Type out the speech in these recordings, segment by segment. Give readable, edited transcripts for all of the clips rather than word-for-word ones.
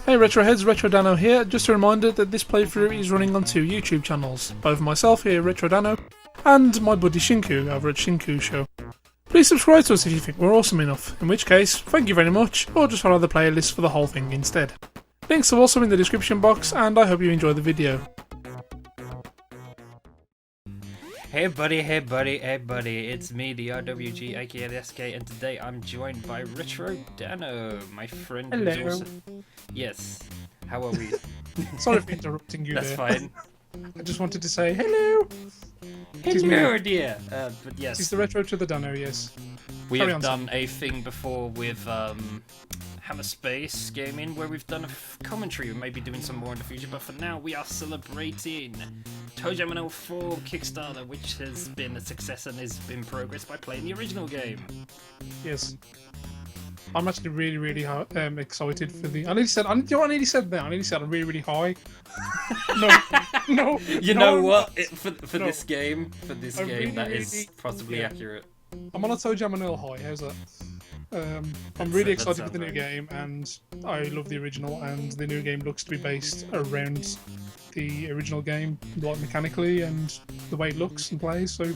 Hey Retroheads, RetroDanno here. Just a reminder that this playthrough is running on two YouTube channels, both myself here, RetroDanno, and my buddy Shinku over at Shinku Show. Please subscribe to us if you think we're awesome enough, in which case, thank you very much, or just follow the playlist for the whole thing instead. Links are also in the description box, and I hope you enjoy the video. Hey buddy, it's me, the RWG, akatheskay, and today I'm joined by RetroDanno, my friend. Hello. Yes, how are we? Sorry for interrupting you. That's there. fine. I just wanted to say hello. Hello, dear. But yes, It's the Retro to the Dano, yes. we Carry have on, done a thing before with Hammer Space Gaming where we've done a commentary. We may be doing some more in the future, but for now we are celebrating ToeJam Earl 4 Kickstarter, which has been a success and is in progress by playing the original game. Yes. I'm actually really excited for the. I nearly said. You know what I nearly said there? I nearly said I'm really high. No. You know what? not. For No. this game, that is really- possibly yeah. accurate. I'm on a ToeJam Earl high. How's that? I'm That's- really that excited for the sounds new right. game, and I love the original. And the new game looks to be based around the original game, like mechanically and the way it looks and plays. So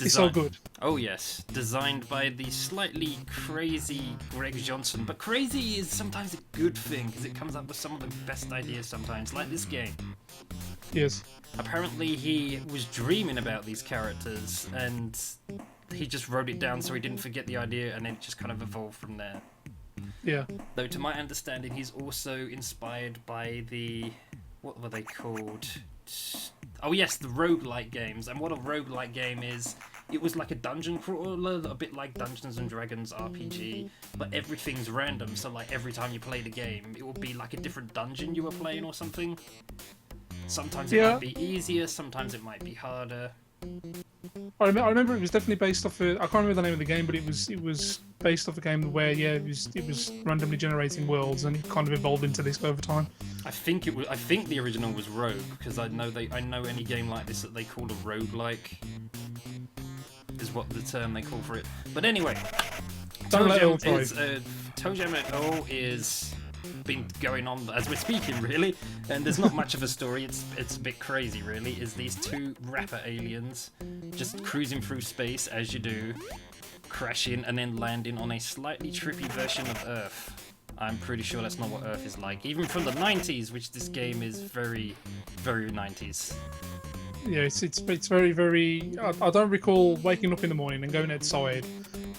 it's all good. Oh yes, designed by the slightly crazy Greg Johnson. But crazy is sometimes a good thing because it comes up with some of the best ideas sometimes, like this game. Yes. Apparently he was dreaming about these characters and he just wrote it down so he didn't forget the idea, and then it just kind of evolved from there. Yeah. Though to my understanding he's also inspired by the... what were they called? Oh yes, the roguelike games. And what a roguelike game is, it was like a dungeon crawler, a bit like Dungeons and Dragons RPG, but everything's random, so like every time you play the game, it will be like a different dungeon you were playing or something. Sometimes it might be easier, sometimes it might be harder. I remember it was definitely based off. I can't remember the name of the game, but it was based off a game where it was randomly generating worlds, and it kind of evolved into this over time. I think the original was Rogue, because I know any game like this that they call a roguelike is what the term they call for it. But anyway, ToeJam Earl is been going on as we're speaking, really, and there's not much of a story. It's a bit crazy, really. Is these two rapper aliens just cruising through space as you do, crashing and then landing on a slightly trippy version of Earth. I'm pretty sure that's not what Earth is like, even from the 90s, which this game is very 90s. Yeah, it's very. I don't recall waking up in the morning and going outside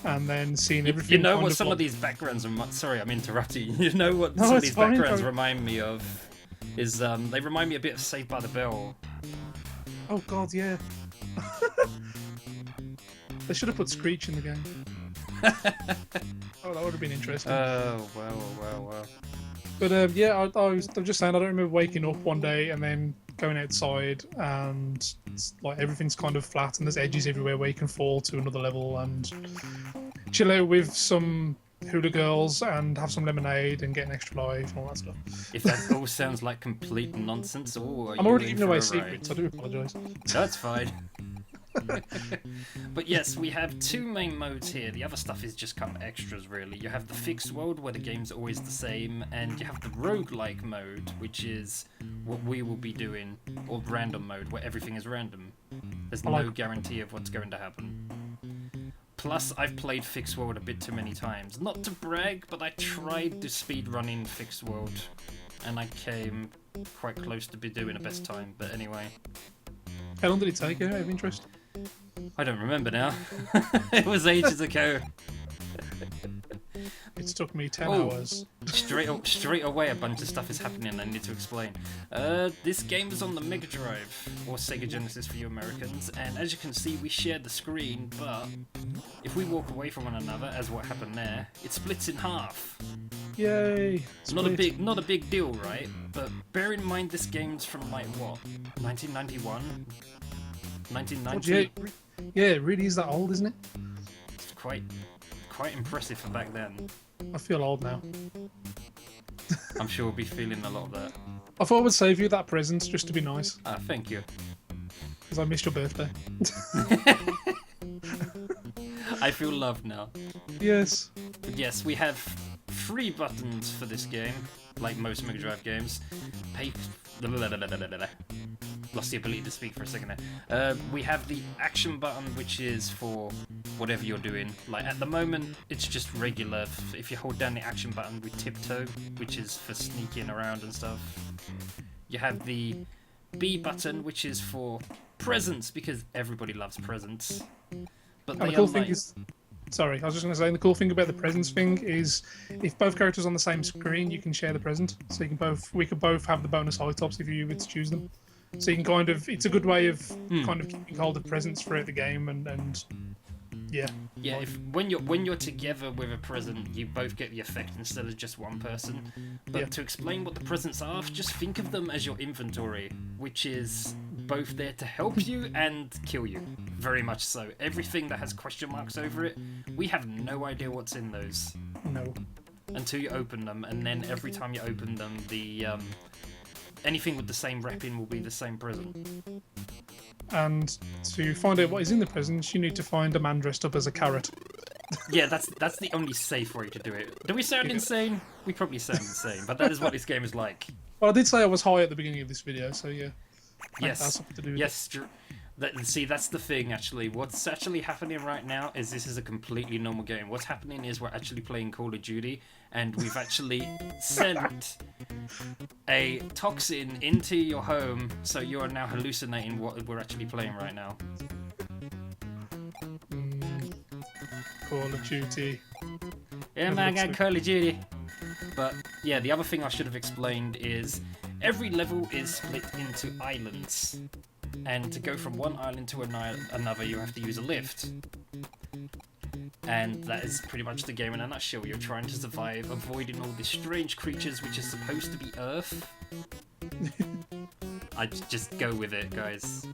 and then seeing everything. You know kind what of some like... of these backgrounds sorry, I'm interrupting. You know what No, some of it's these fine, backgrounds fine. remind me of is they remind me a bit of Saved by the Bell. Oh God, yeah. They should have put Screech in the game. Oh, that would have been interesting. Oh well. But yeah, I'm just saying, I don't remember waking up one day and then going outside and it's like everything's kind of flat and there's edges everywhere where you can fall to another level and chill out with some hula girls and have some lemonade and get an extra life and all that stuff. If that all sounds like complete nonsense, I'm already giving away secrets, I do apologise. That's fine. But yes, we have two main modes here. The other stuff is just kind of extras, really. You have the fixed world, where the game's always the same, and you have the roguelike mode, which is what we will be doing, or random mode, where everything is random. There's no guarantee of what's going to happen. Plus, I've played fixed world a bit too many times. Not to brag, but I tried to speedrunning fixed world, and I came quite close to be doing a best time, but anyway. How long did it take you, out of interest? I don't remember now. It was ages ago. It's took me 10 hours. Straight away a bunch of stuff is happening I need to explain. This game is on the Mega Drive, or Sega Genesis for you Americans, and as you can see we share the screen, but if we walk away from one another, as what happened there, it splits in half. Yay! Not a big deal, right? But bear in mind this game's from like what, 1991? 1990? Yeah, it really is that old, isn't it? It's quite impressive for back then. I feel old now. I'm sure we'll be feeling a lot of that. I thought I would save you that present just to be nice, Thank you. because I missed your birthday. I feel loved now. Yes. But yes, we have 3 buttons for this game, like most Mega Drive games. Lost the ability to speak for a second there. We have the action button, which is for whatever you're doing. Like at the moment, it's just regular. If you hold down the action button with tiptoe, which is for sneaking around and stuff. You have the B button, which is for presents, because everybody loves presents. But the cool thing is, sorry, I was just going to say, the cool thing about the presents thing is, if both characters are on the same screen, you can share the present. So we could both have the bonus high tops if you were to choose them. So you can it's a good way of kind of keeping hold of presents throughout the game, and yeah. Yeah, when you're together with a present, you both get the effect instead of just one person. But to explain what the presents are, just think of them as your inventory, which is both there to help you and kill you. Very much so. Everything that has question marks over it, we have no idea what's in those. No. Until you open them, and then every time you open them, the anything with the same wrapping will be the same present. And to find out what is in the presents, you need to find a man dressed up as a carrot. Yeah, that's the only safe way to do it. Do we sound insane? We probably sound insane, but that is what this game is like. Well, I did say I was high at the beginning of this video, so yeah. Yes. See, that's the thing, actually. What's actually happening right now is this is a completely normal game. What's happening is we're actually playing Call of Duty, and we've actually sent a toxin into your home, so you are now hallucinating what we're actually playing right now. Call of Duty. Yeah, man, I got Call of Duty. But, yeah, the other thing I should have explained is every level is split into islands. And to go from one island to another, you have to use a lift. And that is pretty much the game in a nutshell. You're trying to survive, avoiding all these strange creatures, which is supposed to be Earth. I just go with it, guys.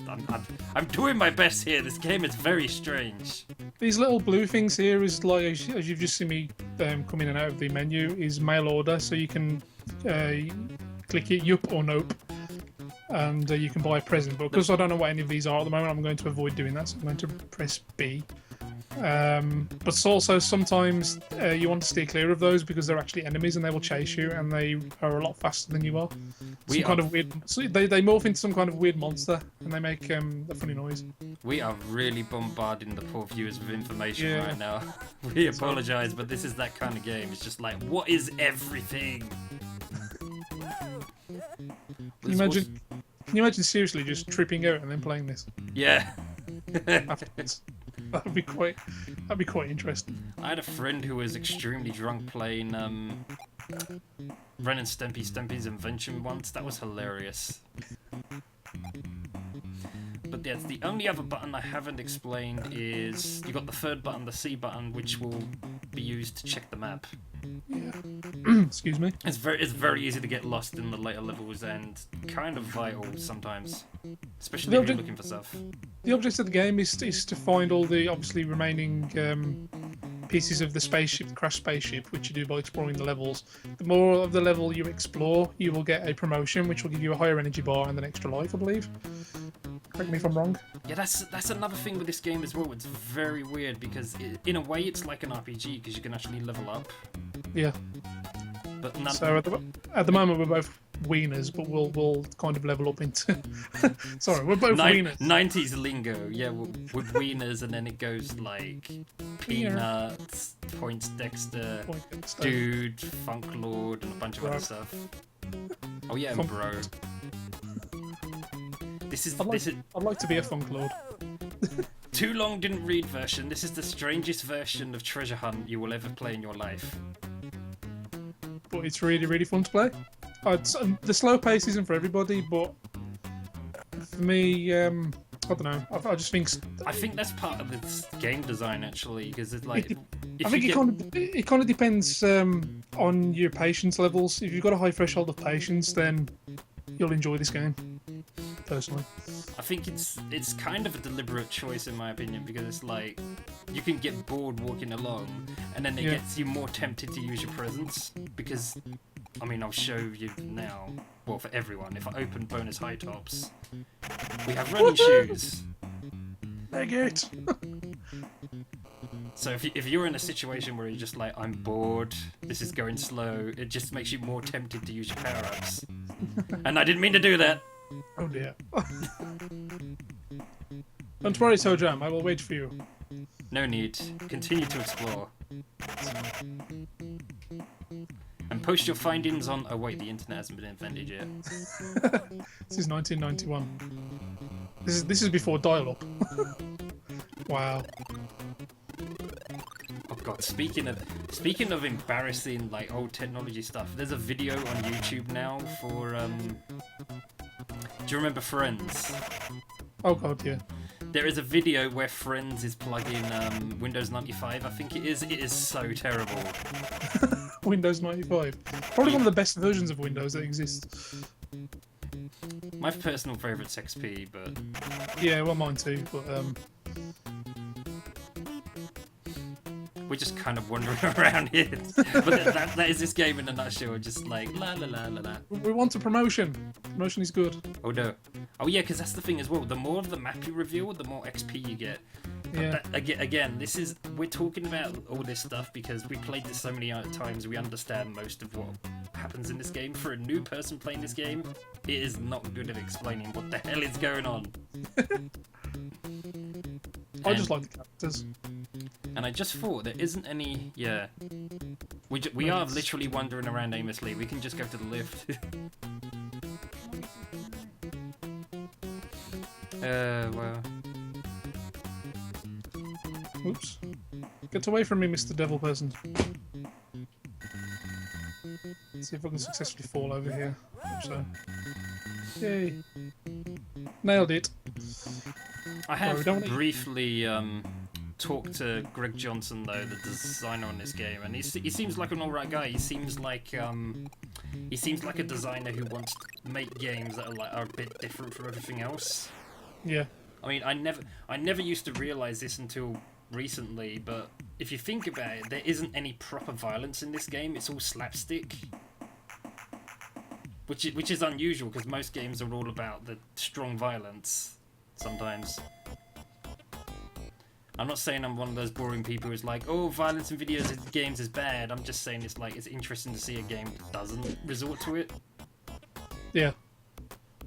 I'm doing my best here. This game is very strange. These little blue things here is like, as you've just seen me come in and out of the menu, is mail order. So you can click it, yup or nope. And you can buy a present. But because I don't know what any of these are at the moment, I'm going to avoid doing that. So I'm going to press B. But also sometimes you want to steer clear of those because they're actually enemies and they will chase you and they are a lot faster than you are. Kind of weird. So they morph into some kind of weird monster and they make a funny noise. We are really bombarding the poor viewers with information right now. We apologise, but this is that kind of game. It's just like, what is everything? Can you imagine seriously just tripping out and then playing this? Yeah. That'd be quite interesting. I had a friend who was extremely drunk playing Ren and Stimpy's Invention once. That was hilarious. But yeah, the only other button I haven't explained is you got the third button, the C button, which will be used to check the map. Yeah. Excuse me. It's very easy to get lost in the later levels and kind of vital sometimes, especially if you're looking for stuff. The object of the game is to find all the obviously remaining pieces of the spaceship, the crashed spaceship, which you do by exploring the levels. The more of the level you explore, you will get a promotion, which will give you a higher energy bar and an extra life, I believe. Correct me if I'm wrong. Yeah, that's another thing with this game as well. It's very weird because in a way it's like an RPG because you can actually level up. Yeah. But so at the moment we're both wieners, but we'll kind of level up into. Sorry, we're both wieners. 90s lingo, yeah, with wieners, and then it goes like Peanuts, Points Dexter, Dude, Funk Lord, and a bunch of other stuff. Oh yeah, and Bro. I'd like to be a Funk Lord. Too long didn't read version. This is the strangest version of Treasure Hunt you will ever play in your life. But it's really, really fun to play. The slow pace isn't for everybody, but for me, I don't know. I just think. I think that's part of its game design, actually, because it's like. It kind of depends on your patience levels. If you've got a high threshold of patience, then you'll enjoy this game. Personally, I think it's kind of a deliberate choice in my opinion because it's like you can get bored walking along and then it gets you more tempted to use your presence because I mean I'll show you now. Well, for everyone, if I open bonus high tops, we have running shoes. Leg it. So if you're in a situation where you're just like, I'm bored, this is going slow, it just makes you more tempted to use your power-ups. And I didn't mean to do that. Oh dear. Don't worry, ToeJam, I will wait for you. No need. Continue to explore. And post your findings on... Oh wait, the internet hasn't been invented yet. This is 1991. This is before dial-up. Wow. Oh god, speaking of embarrassing like old technology stuff, there's a video on YouTube now for do you remember Friends? Oh god, yeah. There is a video where Friends is plugging Windows 95, I think it is. It is so terrible. Windows 95. Probably one of the best versions of Windows that exists. My personal favourite's XP, but... Yeah, well, mine too, but we're just kind of wandering around here. But that is this game in a nutshell, just like, la la la la la. we want a promotion. Promotion is good. Oh no. Oh yeah, because that's the thing as well. The more of the map you reveal, the more XP you get. Yeah. Again, we're talking about all this stuff because we played this so many times. We understand most of what happens in this game. For a new person playing this game, it is not good at explaining what the hell is going on. I just like the characters. And I just thought there isn't any. Yeah, we are literally wandering around aimlessly. We can just go to the lift. Well. Oops. Get away from me, Mr. Devil Person. Let's see if I can successfully fall over here. Hope so. Yay. Nailed it. I have briefly talked to Greg Johnson, though, the designer on this game, and he seems like an alright guy. He seems like a designer who wants to make games that are a bit different from everything else. Yeah. I mean, I never used to realise this until recently, but if you think about it, there isn't any proper violence in this game. It's all slapstick, which is unusual because most games are all about the strong violence. Sometimes. I'm not saying I'm one of those boring people who's like, oh, violence in games is bad. I'm just saying it's interesting to see a game that doesn't resort to it.